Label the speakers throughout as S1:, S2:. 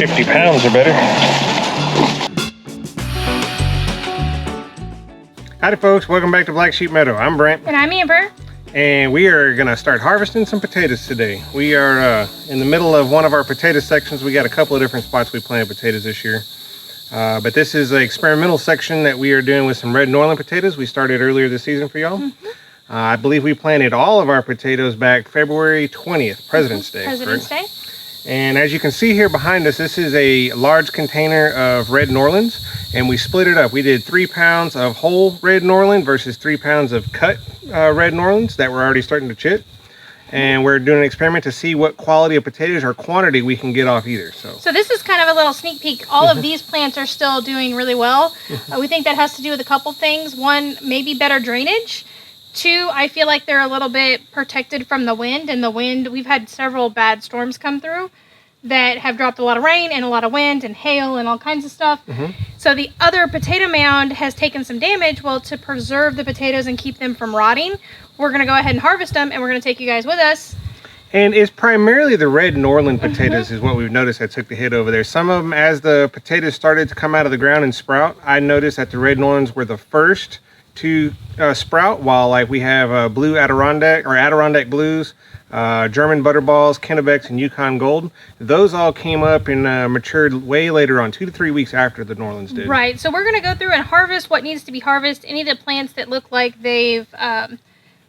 S1: 50 pounds or better. Howdy folks, welcome back to Black Sheep Meadow. I'm Brent.
S2: And I'm Amber.
S1: And we are gonna start harvesting some potatoes today. We are in the middle of one of our potato sections. We got a couple of different spots we planted potatoes this year. But this is an experimental section that we are doing with some red Norland potatoes we started earlier this season for y'all. I believe we planted all of our potatoes back February 20th, President's Day.
S2: President's Day.
S1: And as you can see here behind us, this is a large container of red Norlands, and we split it up. We did 3 pounds of whole red Norland versus 3 pounds of cut red Norlands that were already starting to chip. And we're doing an experiment to see what quality of potatoes or quantity we can get off either. So
S2: this is kind of a little sneak peek. All of these plants are still doing really well. We think that has to do with a couple things. One, maybe better drainage. Two, I feel like they're a little bit protected from the wind. And the wind, we've had several bad storms come through that have dropped a lot of rain and a lot of wind and hail and all kinds of stuff. So the other potato mound has taken some damage. Well, to preserve the potatoes and keep them from rotting, we're going to go ahead and harvest them, and we're going to take you guys with us.
S1: And it's primarily the red Norland potatoes is what we've noticed that took the hit over there. Some of them, as the potatoes started to come out of the ground and sprout, I noticed that the red Norlands were the first to sprout, while like we have blue Adirondack or Adirondack blues, German butterballs, Kennebecks, and Yukon Gold. Those all came up and matured way later on, 2 to 3 weeks after the Norlands did.
S2: Right, so we're going to go through and harvest what needs to be harvested. Any of the plants that look like they've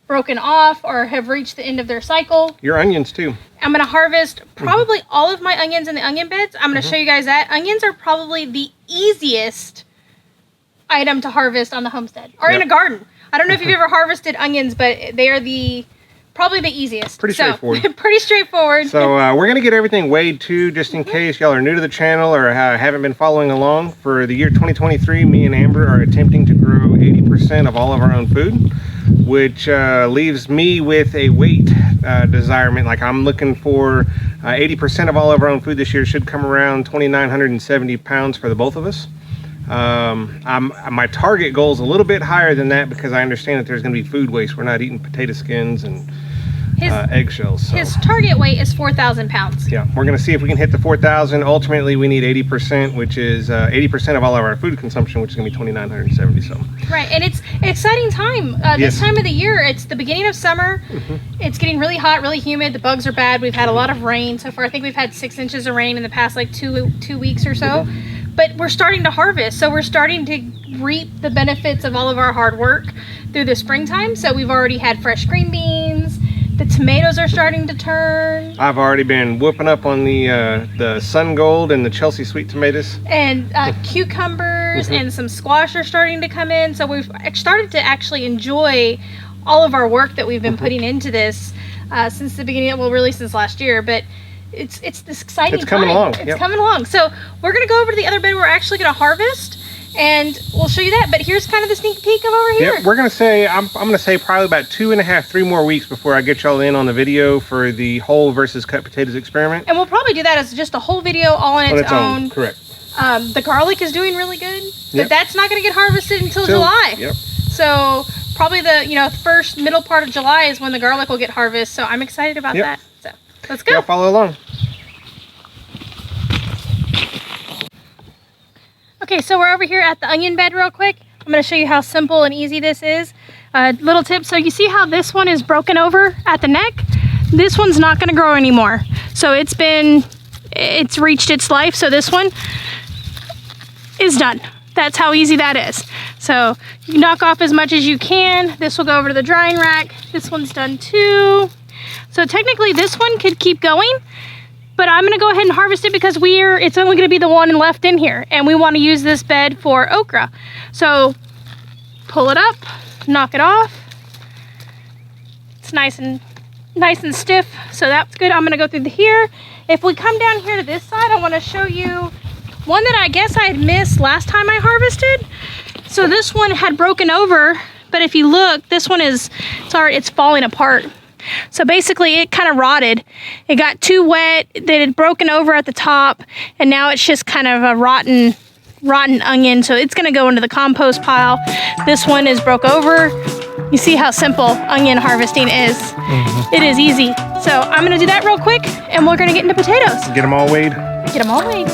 S2: broken off or have reached the end of their cycle.
S1: Your onions too.
S2: I'm going to harvest probably all of my onions in the onion beds. I'm going to show you guys that. Onions are probably the easiest item to harvest on the homestead or in a garden. I don't know if you've ever harvested onions, but they are probably the easiest.
S1: Pretty straightforward.
S2: Pretty straightforward.
S1: So we're going to get everything weighed too, just in case y'all are new to the channel or haven't been following along. For the year 2023, me and Amber are attempting to grow 80% of all of our own food, which leaves me with a weight desirement. Like I'm looking for 80% of all of our own food this year should come around 2,970 pounds for the both of us. My target goal is a little bit higher than that because I understand that there's going to be food waste. We're not eating potato skins and eggshells. So.
S2: His target weight is 4,000 pounds.
S1: Yeah, we're going to see if we can hit the 4,000. Ultimately, we need 80%, which is 80% of all of our food consumption, which is going to be 2,970. So.
S2: Right, and it's an exciting time. This time of the year, it's the beginning of summer. It's getting really hot, really humid. The bugs are bad. We've had a lot of rain so far. I think we've had 6 inches of rain in the past like two weeks or so. But we're starting to harvest, so we're starting to reap the benefits of all of our hard work through the springtime. So we've already had fresh green beans. The tomatoes are starting to turn. I've
S1: already been whooping up on the Sun Gold and the Chelsea sweet tomatoes.
S2: And cucumbers and some squash are starting to come in. So we've started to actually enjoy all of our work that we've been putting into this since the beginning, well, really since last year. But it's this exciting time.
S1: It's coming along.
S2: It's coming along. So we're going to go over to the other bed we're actually going to harvest, and we'll show you that. But here's kind of the sneak peek of over here.
S1: We're going to say, I'm going to say probably about 2.5, 3 more weeks before I get y'all in on the video for the whole versus cut potatoes experiment.
S2: And we'll probably do that as just a whole video all on its own.
S1: Correct.
S2: The garlic is doing really good, but that's not going to get harvested until July. So probably the first middle part of July is when the garlic will get harvested. So I'm excited about that. So let's go.
S1: Yeah, follow along.
S2: Okay, so we're over here at the onion bed real quick. I'm going to show you how simple and easy this is. Little tip, so you see how this one is broken over at the neck? This one's not going to grow anymore. So it's reached its life, so this one is done. That's how easy that is. So you knock off as much as you can. This will go over to the drying rack. This one's done too. So technically this one could keep going, but I'm going to go ahead and harvest it because it's only going to be the one left in here, and we want to use this bed for okra. So pull it up, knock it off. It's nice and stiff, so that's good. I'm going to go through here. If we come down here to this side, I want to show you one that I guess I had missed last time I harvested. So this one had broken over, but if you look, this one it's falling apart. So basically it kind of rotted. It got too wet, that it had broken over at the top, and now it's just kind of a rotten onion. So it's gonna go into the compost pile. This one is broke over. You see how simple onion harvesting is. It is easy. So I'm gonna do that real quick, and we're gonna get into potatoes.
S1: Get them all weighed.
S2: Get them all away.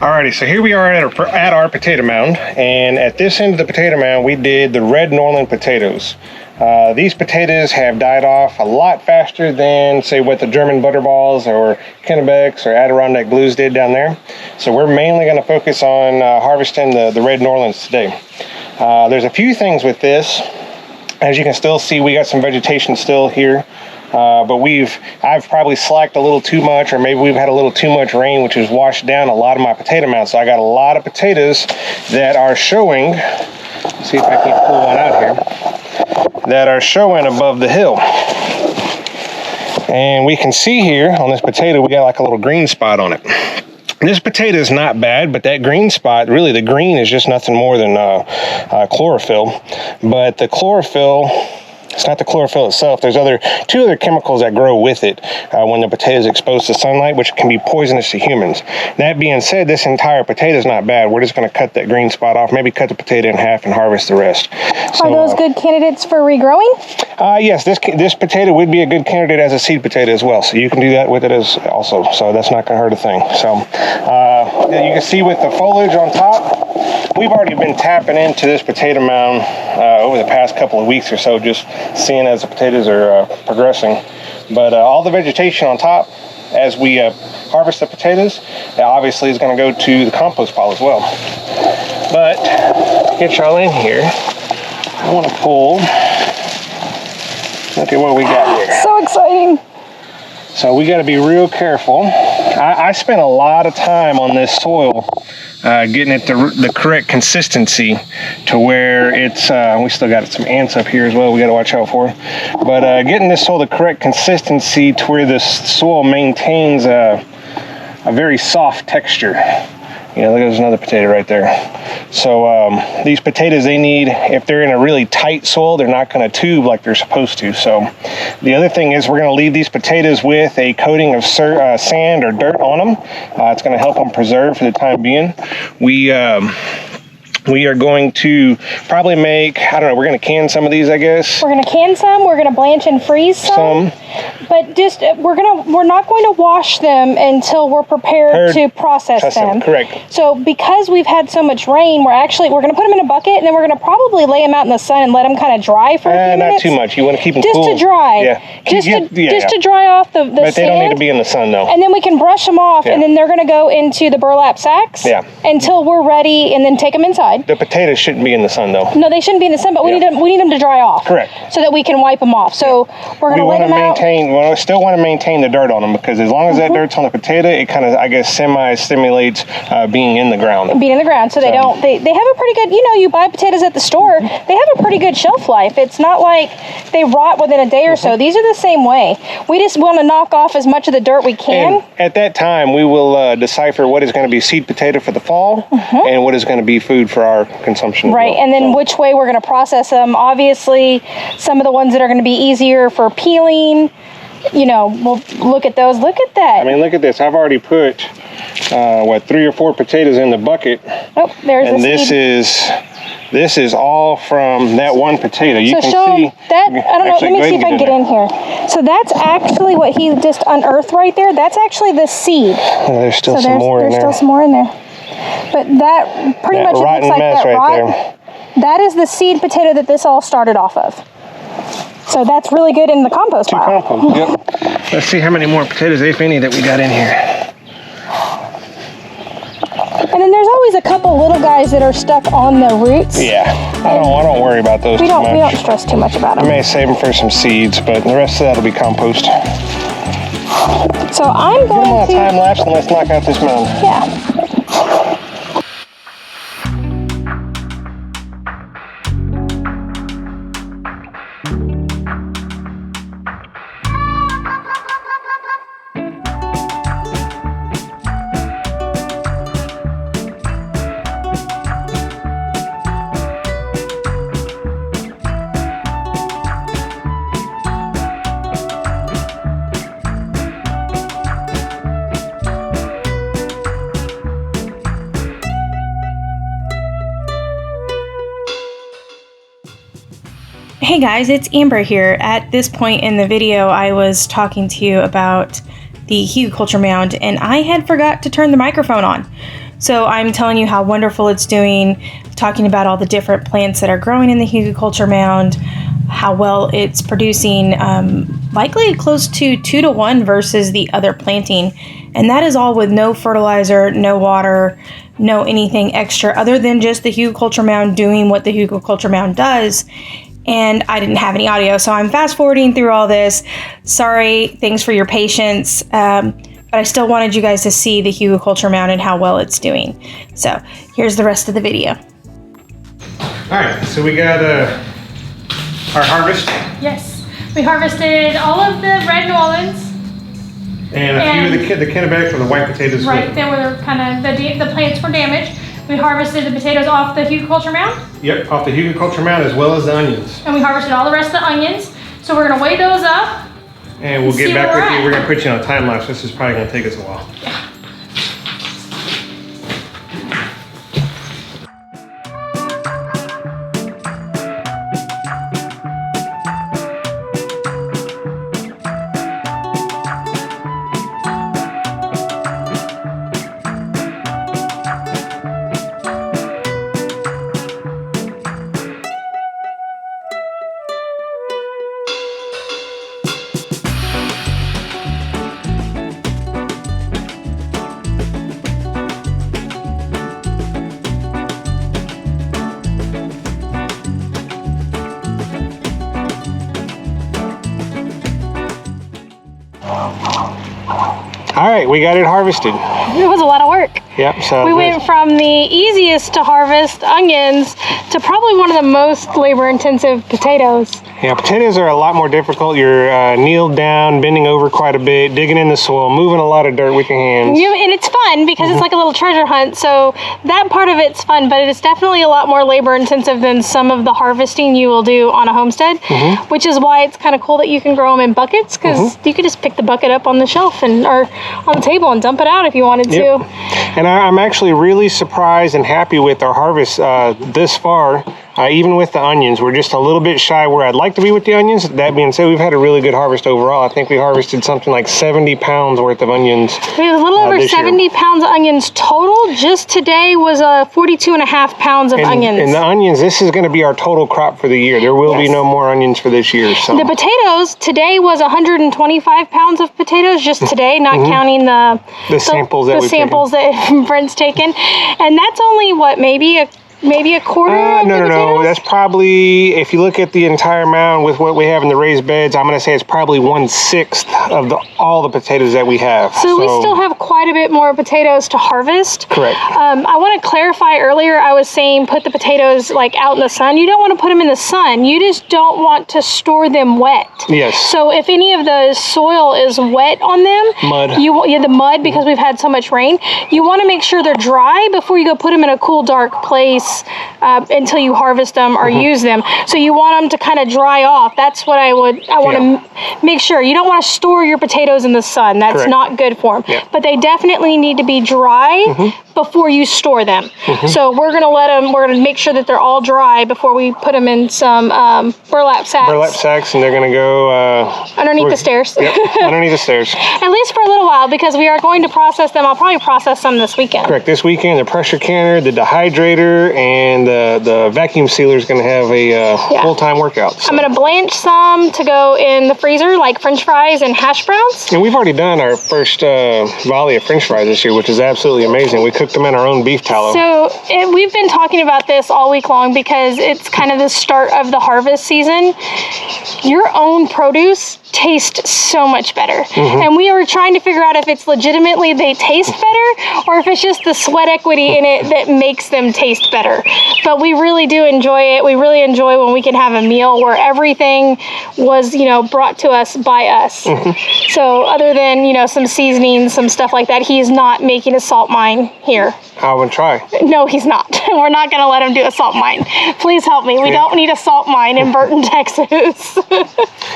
S1: Alrighty, so here we are at our potato mound, and at this end of the potato mound we did the red Norland potatoes. These potatoes have died off a lot faster than, say, what the German Butterballs or Kennebecks or Adirondack Blues did down there. So we're mainly going to focus on harvesting the red Norlands today. There's a few things with this. As you can still see, we got some vegetation still here. But I've probably slacked a little too much, or maybe we've had a little too much rain, which has washed down a lot of my potato mounds. So I got a lot of potatoes that are showing, let's see if I can pull one out here, that are showing above the hill. And we can see here on this potato, we got like a little green spot on it. This potato is not bad, but that green spot, really the green is just nothing more than chlorophyll. But the chlorophyll, it's not the chlorophyll itself. There's two other chemicals that grow with it when the potato is exposed to sunlight, which can be poisonous to humans. That being said, this entire potato is not bad. We're just going to cut that green spot off, maybe cut the potato in half and harvest the rest. So,
S2: are those good candidates for regrowing?
S1: Yes, this potato would be a good candidate as a seed potato as well. So you can do that with it as also. So that's not going to hurt a thing. So you can see with the foliage on top, we've already been tapping into this potato mound over the past couple of weeks or so, just seeing as the potatoes are progressing. But all the vegetation on top, as we harvest the potatoes, obviously is going to go to the compost pile as well. But get y'all in here, I want to pull, look at what we got here.
S2: So exciting.
S1: So we got to be real careful. I spent a lot of time on this soil getting it the correct consistency to where it's, we still got some ants up here as well we got to watch out for. But getting this soil the correct consistency to where this soil maintains a very soft texture. You know, look, there's another potato right there. So these potatoes, they need, if they're in a really tight soil, they're not going to tube like they're supposed to. So the other thing is we're going to leave these potatoes with a coating of sand or dirt on them. It's going to help them preserve for the time being. We are going to probably make, I don't know, we're going to can some of these, I guess.
S2: We're going to can some, we're going to blanch and freeze some. But just, we're not going to wash them until we're prepared to process them.
S1: Correct.
S2: So because we've had so much rain, we're going to put them in a bucket, and then we're going to probably lay them out in the sun and let them kind of dry for a few minutes.
S1: Not too much. You want to keep them
S2: just
S1: cool.
S2: To dry.
S1: Yeah.
S2: Just to dry off the
S1: But they
S2: sand.
S1: don't need to be in the sun, though.
S2: And then we can brush them off, and then they're going to go into the burlap sacks until we're ready, and then take them inside.
S1: The potatoes shouldn't be in the sun, though.
S2: No, they shouldn't be in the sun, but we need them to dry off.
S1: Correct.
S2: So that we can wipe them off. So we're going to lay them out.
S1: We still want to maintain the dirt on them, because as long as that dirt's on the potato, it kind of, I guess, stimulates being in the ground. Being
S2: in the ground, so they don't. They have a pretty good. You know, you buy potatoes at the store. They have a pretty good shelf life. It's not like they rot within a day or so. These are the same way. We just want to knock off as much of the dirt we can.
S1: And at that time, we will decipher what is going to be seed potato for the fall and what is going to be food for our consumption.
S2: Right, and then which way we're going to process them. Obviously, some of the ones that are going to be easier for peeling, you know, we'll look at those. Look at that.
S1: I mean, look at this. I've already put, 3 or 4 potatoes in the bucket.
S2: Oh, there's
S1: and
S2: the seed.
S1: This is all from that one potato. You
S2: so
S1: can
S2: show
S1: see
S2: that. I don't know. Let me see if I can get in here. So that's actually what he just unearthed right there. That's actually the seed.
S1: There's still some more in there.
S2: There's still some more in there. But that pretty much looks like that
S1: right there.
S2: That is the seed potato that this all started off of. So that's really good in the compost pile.
S1: Compost, yep. Let's see how many more potatoes, if any, that we got in here.
S2: And then there's always a couple little guys that are stuck on the roots.
S1: Yeah, I don't worry about those too much.
S2: We don't stress too much about them.
S1: I may save them for some seeds, but the rest of that will be compost.
S2: So I'm going to...
S1: Give them a time lapse and let's knock out this mound.
S2: Yeah. Hey guys, it's Amber here. At this point in the video, I was talking to you about the Hugo culture mound, and I had forgot to turn the microphone on. So I'm telling you how wonderful it's doing, talking about all the different plants that are growing in the Hugo culture mound, how well it's producing, likely close to 2 to 1 versus the other planting. And that is all with no fertilizer, no water, no anything extra other than just the Hugo culture mound doing what the Hugo culture mound does. And I didn't have any audio, so I'm fast forwarding through all this. Sorry, thanks for your patience. But I still wanted you guys to see the Hugo culture mound and how well it's doing. So here's the rest of the video.
S1: All right, so we got our harvest.
S2: Yes, we harvested all of the red New Orleans.
S1: And a few of the Kennebec for the white potatoes.
S2: Right, they were kind of, the plants were damaged. We harvested the potatoes off the Hugo culture mound.
S1: Yep, off the Hugo culture mound as well as the onions.
S2: And we harvested all the rest of the onions. So we're gonna weigh those up.
S1: And we'll get back with you. We're gonna put you on a time lapse. This is probably gonna take us a while.
S2: Yeah.
S1: All right, we got it harvested.
S2: It was a lot of work.
S1: Yep, so
S2: we went from the easiest to harvest onions to probably one of the most labor-intensive potatoes.
S1: Yeah, potatoes are a lot more difficult. You're kneeled down, bending over quite a bit, digging in the soil, moving a lot of dirt with your hands.
S2: And it's fun because it's like a little treasure hunt. So that part of it's fun, but it's definitely a lot more labor-intensive than some of the harvesting you will do on a homestead, which is why it's kind of cool that you can grow them in buckets, because you could just pick the bucket up on the shelf or on the table and dump it out if you wanted to.
S1: And I'm actually really surprised and happy with our harvest this far. Even with the onions, we're just a little bit shy where I'd like to be with the onions. That being said, we've had a really good harvest overall. I think we harvested something like 70 pounds worth of onions.
S2: We have a little over 70 pounds of onions total. Just today was 42.5 pounds of onions.
S1: And the onions, this is going to be our total crop for the year. There will be no more onions for this year. So.
S2: The potatoes, today was 125 pounds of potatoes, just today, not counting the
S1: samples
S2: that Brent's taken. And that's only, what, maybe a quarter of the potatoes?
S1: No. That's probably, if you look at the entire mound with what we have in the raised beds, I'm going to say it's probably 1/6 of all the potatoes that we have.
S2: So we still have quite a bit more potatoes to harvest.
S1: Correct.
S2: I want to clarify, earlier I was saying put the potatoes like out in the sun. You don't want to put them in the sun. You just don't want to store them wet.
S1: Yes.
S2: So if any of the soil is wet on them, the mud, because we've had so much rain, you want to make sure they're dry before you go put them in a cool, dark place until you harvest them or use them. So you want them to kind of dry off. That's what I want to make sure. You don't want to store your potatoes in the sun. That's not good for them.
S1: Yeah.
S2: But they definitely need to be dry before you store them. So we're going to make sure that they're all dry before we put them in some burlap sacks.
S1: Burlap sacks, and they're going to go
S2: underneath the stairs.
S1: Yep, underneath the stairs.
S2: At least for a little while, because we are going to process them. I'll probably process some this weekend.
S1: Correct. This weekend, the pressure canner, the dehydrator, and the vacuum sealer is going to have a full-time workout. So.
S2: I'm going to blanch some to go in the freezer, like French fries and hash browns.
S1: And we've already done our first volley of French fries this year, which is absolutely amazing. We cooked them in our own beef tallow.
S2: So we've been talking about this all week long because it's kind of the start of the harvest season. Your own produce taste so much better. And we were trying to figure out if it's legitimately they taste better or if it's just the sweat equity in it that makes them taste better. But we really do enjoy it. We really enjoy when we can have a meal where everything was, brought to us by us. So other than, some seasonings, some stuff like that, he's not making a salt mine here.
S1: I would try.
S2: No, he's not. We're not going to let him do a salt mine. Please help me. We don't need a salt mine in Burton, Texas.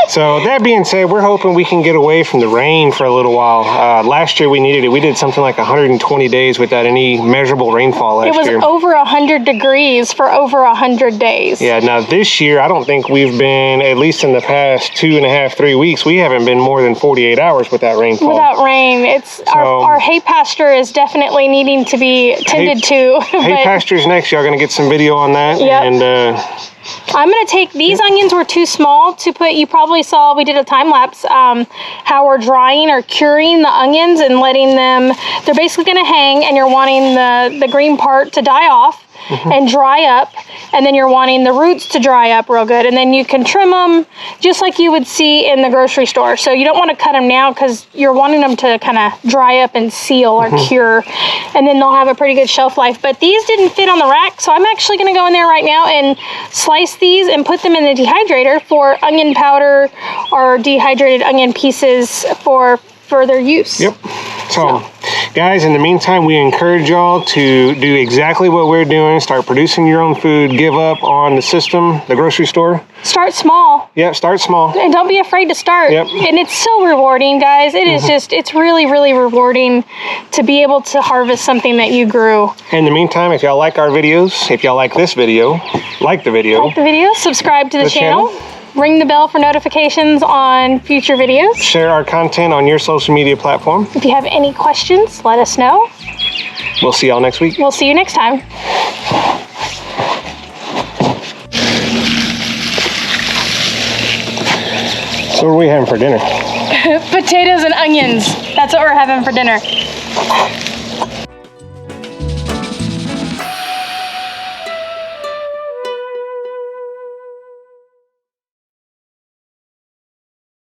S1: So that being being said, we're hoping we can get away from the rain for a little while. Last year we needed it. We did something like 120 days without any measurable rainfall last year.
S2: It was over 100 degrees for over 100 days.
S1: Yeah, now this year, I don't think we've been, at least in the past 2.5, 3 weeks, we haven't been more than 48 hours without rainfall.
S2: Without rain. It's our hay pasture is definitely needing to be tended to.
S1: Hay pasture's next. Y'all gonna get some video on that.
S2: Yep.
S1: And
S2: I'm gonna take, these onions were too small to put, you probably saw, we did a time lapse, how we're drying or curing the onions and letting them, they're basically gonna hang, and you're wanting the green part to die off. And dry up, and then you're wanting the roots to dry up real good, and then you can trim them just like you would see in the grocery store. So you don't want to cut them now because you're wanting them to kind of dry up and seal or cure, and then they'll have a pretty good shelf life. But these didn't fit on the rack, so I'm actually going to go in there right now and slice these and put them in the dehydrator for onion powder or dehydrated onion pieces for further use.
S1: Yep. So, guys, in the meantime, we encourage y'all to do exactly what we're doing. Start producing your own food. Give up on the system, the grocery store.
S2: Start small.
S1: Yep, start small.
S2: And don't be afraid to start.
S1: Yep.
S2: And it's so rewarding, guys. It is just, it's really, really rewarding to be able to harvest something that you grew.
S1: In the meantime, if y'all like our videos, if y'all like this video, like the video.
S2: Like the video, subscribe to the channel. Ring the bell for notifications on future videos.
S1: Share our content on your social media platform.
S2: If you have any questions, let us know.
S1: We'll see y'all next week.
S2: We'll see you next time.
S1: So what are we having for dinner?
S2: Potatoes and onions. That's what we're having for dinner.